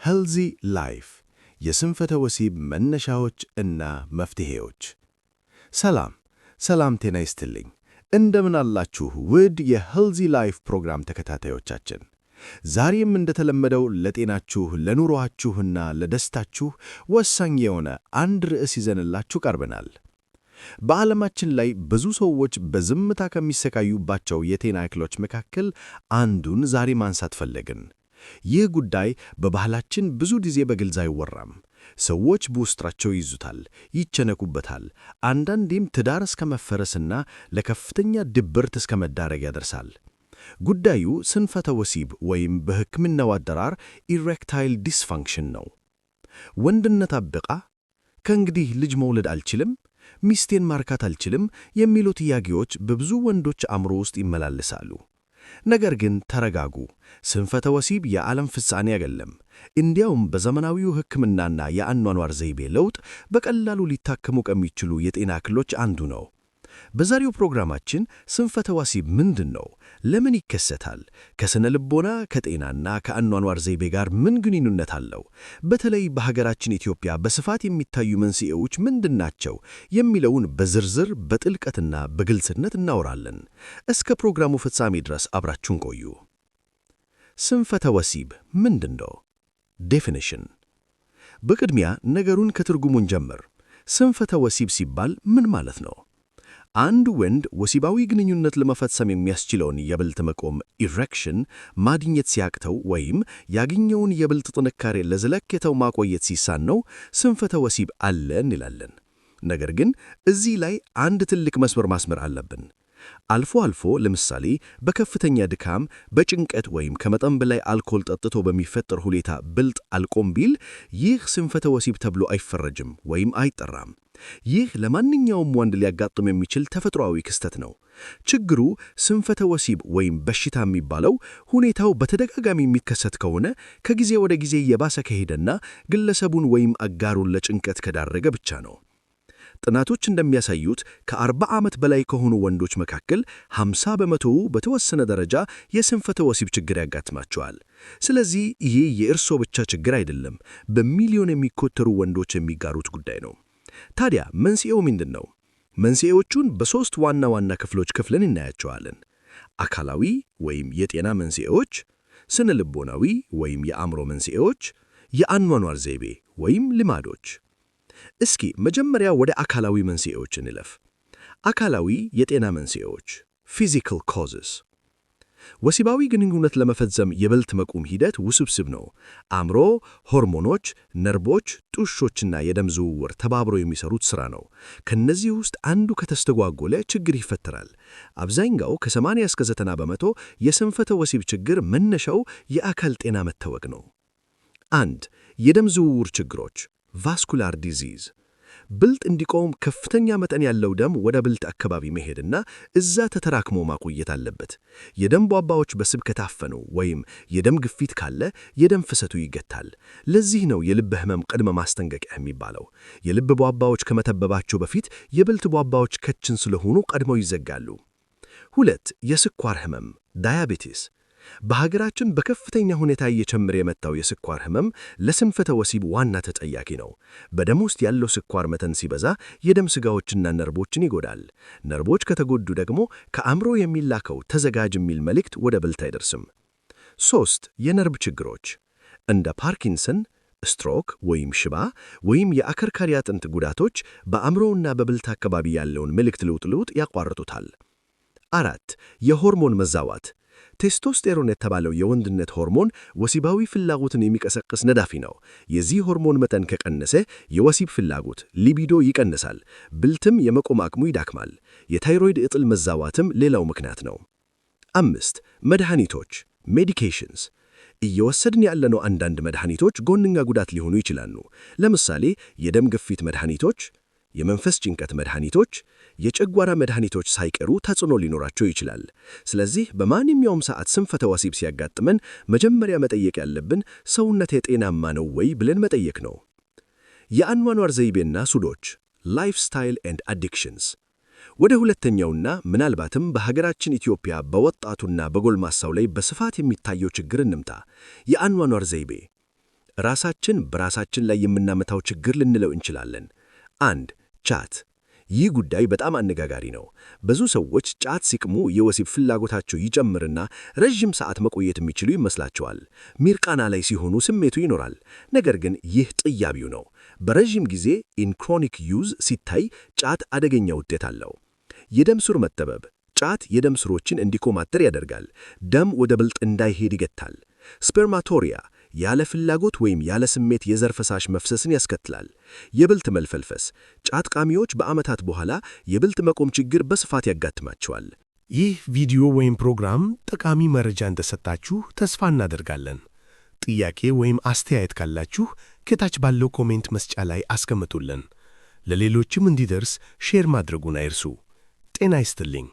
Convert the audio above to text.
ሄልዚ ላይፍ የስንፈተ ወሲብ መነሻዎች እና መፍትሄዎች። ሰላም ጤና ይስጥልኝ። እንደምን አላችሁ ውድ የሄልዚ ላይፍ ፕሮግራም ተከታታዮቻችን። ዛሬም እንደተለመደው ለጤናችሁ፣ ለኑሮአችሁና ለደስታችሁ ወሳኝ የሆነ አንድ ርዕስ ይዘንላችሁ ቀርበናል። በዓለማችን ላይ ብዙ ሰዎች በዝምታ ከሚሰቃዩባቸው የጤና እክሎች መካከል አንዱን ዛሬ ማንሳት ፈለግን። ይህ ጉዳይ በባህላችን ብዙ ጊዜ በግልጽ አይወራም። ሰዎች በውስጣቸው ይዙታል፣ ይጨነቁበታል። አንዳንዴም ትዳር እስከ መፈረስና ለከፍተኛ ድብርት እስከ መዳረግ ያደርሳል። ጉዳዩ ስንፈተ ወሲብ ወይም በሕክምናው አጠራር ኢሬክታይል ዲስፋንክሽን ነው። ወንድነት አበቃ፣ ከእንግዲህ ልጅ መውለድ አልችልም፣ ሚስቴን ማርካት አልችልም የሚሉ ጥያቄዎች በብዙ ወንዶች አእምሮ ውስጥ ይመላለሳሉ። ነገር ግን ተረጋጉ። ስንፈተ ወሲብ የዓለም ፍጻሜ አይደለም። እንዲያውም በዘመናዊው ሕክምናና የአኗኗር ዘይቤ ለውጥ በቀላሉ ሊታከሙ ከሚችሉ የጤና እክሎች አንዱ ነው። በዛሬው ፕሮግራማችን ስንፈተ ወሲብ ምንድን ነው? ለምን ይከሰታል? ከስነ ልቦና፣ ከጤናና ከአኗኗር ዘይቤ ጋር ምን ግንኙነት አለው? በተለይ በሀገራችን ኢትዮጵያ በስፋት የሚታዩ መንስኤዎች ምንድን ናቸው የሚለውን በዝርዝር በጥልቀትና በግልጽነት እናወራለን። እስከ ፕሮግራሙ ፍጻሜ ድረስ አብራችሁን ቆዩ። ስንፈተ ወሲብ ምንድን ነው? ዴፊኒሽን። በቅድሚያ ነገሩን ከትርጉሙን ጀምር። ስንፈተ ወሲብ ሲባል ምን ማለት ነው? አንድ ወንድ ወሲባዊ ግንኙነት ለመፈጸም የሚያስችለውን የብልት መቆም ኢሬክሽን ማግኘት ሲያቅተው ወይም ያገኘውን የብልት ጥንካሬ ለዘለቄታው ማቆየት ሲሳነው ስንፈተ ወሲብ አለ እንላለን። ነገር ግን እዚህ ላይ አንድ ትልቅ መስመር ማስመር አለብን። አልፎ አልፎ ለምሳሌ በከፍተኛ ድካም፣ በጭንቀት ወይም ከመጠን በላይ አልኮል ጠጥቶ በሚፈጠር ሁኔታ ብልት አልቆም ቢል ይህ ስንፈተ ወሲብ ተብሎ አይፈረጅም ወይም አይጠራም። ይህ ለማንኛውም ወንድ ሊያጋጥም የሚችል ተፈጥሯዊ ክስተት ነው። ችግሩ ስንፈተ ወሲብ ወይም በሽታ የሚባለው ሁኔታው በተደጋጋሚ የሚከሰት ከሆነ፣ ከጊዜ ወደ ጊዜ እየባሰ ከሄደና ግለሰቡን ወይም አጋሩን ለጭንቀት ከዳረገ ብቻ ነው። ጥናቶች እንደሚያሳዩት ከ40 ዓመት በላይ ከሆኑ ወንዶች መካከል 50 በመቶው በተወሰነ ደረጃ የስንፈተ ወሲብ ችግር ያጋጥማቸዋል። ስለዚህ ይህ የእርስዎ ብቻ ችግር አይደለም፣ በሚሊዮን የሚቆጠሩ ወንዶች የሚጋሩት ጉዳይ ነው። ታዲያ መንስኤው ምንድን ነው? መንስኤዎቹን በሦስት ዋና ዋና ክፍሎች ከፍለን እናያቸዋለን። አካላዊ ወይም የጤና መንስኤዎች፣ ስነ ልቦናዊ ወይም የአእምሮ መንስኤዎች፣ የአኗኗር ዘይቤ ወይም ልማዶች። እስኪ መጀመሪያ ወደ አካላዊ መንስኤዎች እንለፍ። አካላዊ የጤና መንስኤዎች ፊዚካል ኮዝስ። ወሲባዊ ግንኙነት ለመፈጸም የብልት መቆም ሂደት ውስብስብ ነው። አእምሮ፣ ሆርሞኖች፣ ነርቮች፣ ጡሾችና የደም ዝውውር ተባብረው የሚሰሩት ሥራ ነው። ከነዚህ ውስጥ አንዱ ከተስተጓጎለ ችግር ይፈጠራል። አብዛኛው ከ80 እስከ 90 በመቶ የስንፈተ ወሲብ ችግር መነሻው የአካል ጤና መታወክ ነው። 1. የደም ዝውውር ችግሮች ቫስኩላር ዲዚዝ። ብልት እንዲቆም ከፍተኛ መጠን ያለው ደም ወደ ብልት አካባቢ መሄድና እዛ ተተራክሞ ማቆየት አለበት። የደም ቧንቧዎች በስብ ከታፈኑ ወይም የደም ግፊት ካለ የደም ፍሰቱ ይገታል። ለዚህ ነው የልብ ህመም ቅድመ ማስጠንቀቂያ የሚባለው። የልብ ቧንቧዎች ከመተበባቸው በፊት የብልት ቧንቧዎች ከችን ስለሆኑ ቀድመው ይዘጋሉ። 2. የስኳር ህመም ዳያቤቲስ። በሀገራችን በከፍተኛ ሁኔታ እየጨመረ የመጣው የስኳር ህመም ለስንፈተ ወሲብ ዋና ተጠያቂ ነው። በደም ውስጥ ያለው ስኳር መጠን ሲበዛ የደም ስጋዎችና ነርቮችን ይጎዳል። ነርቮች ከተጎዱ ደግሞ ከአእምሮ የሚላከው ተዘጋጅ የሚል መልእክት ወደ ብልት አይደርስም። 3. የነርቭ ችግሮች እንደ ፓርኪንሰን፣ ስትሮክ ወይም ሽባ ወይም የአከርካሪ አጥንት ጉዳቶች በአእምሮና በብልት አካባቢ ያለውን መልእክት ልውጥ ያቋርጡታል። 4. የሆርሞን መዛባት። ቴስቶስቴሮን የተባለው የወንድነት ሆርሞን ወሲባዊ ፍላጎትን የሚቀሰቅስ ነዳፊ ነው። የዚህ ሆርሞን መጠን ከቀነሰ የወሲብ ፍላጎት ሊቢዶ ይቀንሳል፣ ብልትም የመቆም አቅሙ ይዳክማል። የታይሮይድ እጥል መዛባትም ሌላው ምክንያት ነው። 5. መድኃኒቶች ሜዲኬሽንስ። እየወሰድን ያለነው አንዳንድ መድኃኒቶች ጎንኛ ጉዳት ሊሆኑ ይችላሉ። ለምሳሌ የደም ግፊት መድኃኒቶች፣ የመንፈስ ጭንቀት መድኃኒቶች፣ የጨጓራ መድኃኒቶች ሳይቀሩ ተጽዕኖ ሊኖራቸው ይችላል። ስለዚህ በማንኛውም ሰዓት ስንፈተ ወሲብ ሲያጋጥመን መጀመሪያ መጠየቅ ያለብን ሰውነቴ ጤናማ ነው ወይ ብለን መጠየቅ ነው። የአኗኗር ዘይቤና ሱሶች ላይፍስታይል ኤንድ አዲክሽንስ። ወደ ሁለተኛውና ምናልባትም በሀገራችን ኢትዮጵያ በወጣቱና በጎልማሳው ላይ በስፋት የሚታየው ችግር እንምጣ። የአኗኗር ዘይቤ ራሳችን በራሳችን ላይ የምናመታው ችግር ልንለው እንችላለን። 1. ጫት። ይህ ጉዳይ በጣም አነጋጋሪ ነው። ብዙ ሰዎች ጫት ሲቅሙ የወሲብ ፍላጎታቸው ይጨምርና ረዥም ሰዓት መቆየት የሚችሉ ይመስላቸዋል። ሚርቃና ላይ ሲሆኑ ስሜቱ ይኖራል። ነገር ግን ይህ ጥያቢው ነው። በረዥም ጊዜ ኢን ክሮኒክ ዩዝ ሲታይ ጫት አደገኛ ውጤት አለው። የደም ስር መጠበብ። ጫት የደም ስሮችን እንዲኮማተር ያደርጋል። ደም ወደ ብልት እንዳይሄድ ይገታል። ስፐርማቶሪያ ያለ ፍላጎት ወይም ያለ ስሜት የዘር ፈሳሽ መፍሰስን ያስከትላል። የብልት መልፈልፈስ። ጫት ቃሚዎች በዓመታት በኋላ የብልት መቆም ችግር በስፋት ያጋጥማቸዋል። ይህ ቪዲዮ ወይም ፕሮግራም ጠቃሚ መረጃ እንደሰጣችሁ ተስፋ እናደርጋለን። ጥያቄ ወይም አስተያየት ካላችሁ ከታች ባለው ኮሜንት መስጫ ላይ አስቀምጡልን። ለሌሎችም እንዲደርስ ሼር ማድረጉን አይርሱ። ጤና ይስጥልኝ።